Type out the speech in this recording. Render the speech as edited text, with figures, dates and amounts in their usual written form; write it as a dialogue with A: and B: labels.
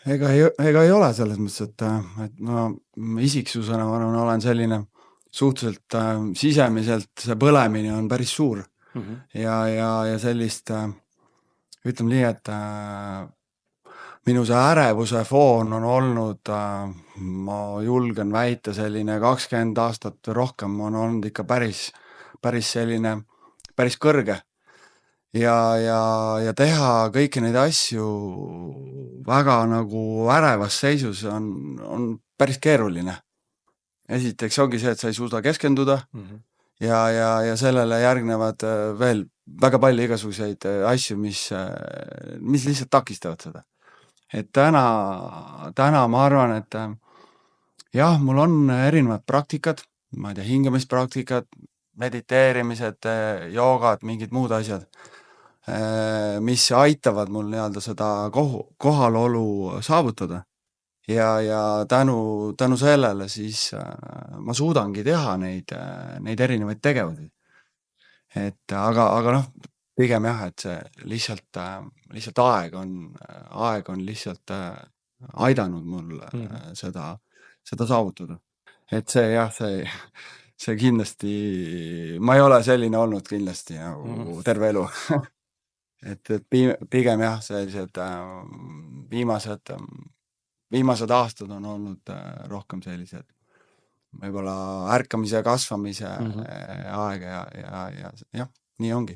A: ega ei ole selles mõttes, et ma isiksusena ma arvan, olen selline suhteliselt sisemiselt see põlemine on päris suur ja sellist ütleme nii, et minu see ärevuse foon on olnud, ma julgen väita, selline 20 aastat või rohkem on olnud ikka päris selline, päris kõrge. Ja teha kõiki neid asju väga nagu ärevas seisus on päris keeruline. Esiteks ongi see, et sa ei suuda keskenduda ja sellele järgnevad veel väga palju igasuguseid asju, mis lihtsalt takistavad seda. Et täna ma arvan, et jah, mul on erinevad praktikad, ma ei tea, hingamispraktikad, mediteerimised, joogad, mingid muud asjad, mis aitavad mul nii-öelda seda kohalolu saavutada. Ja tänu sellele siis ma suudangi teha neid erinevaid tegevusi. Et aga noh, pigem jah, et see lihtsalt aeg on lihtsalt aidanud mul seda saavutada. Et see jah, see kindlasti, ma ei ole selline olnud kindlasti nagu terve elu. et pigem jah, sellised viimased aastad on olnud rohkem sellised võib-olla ärkamise ja kasvamise aeg ja jah, nii ongi.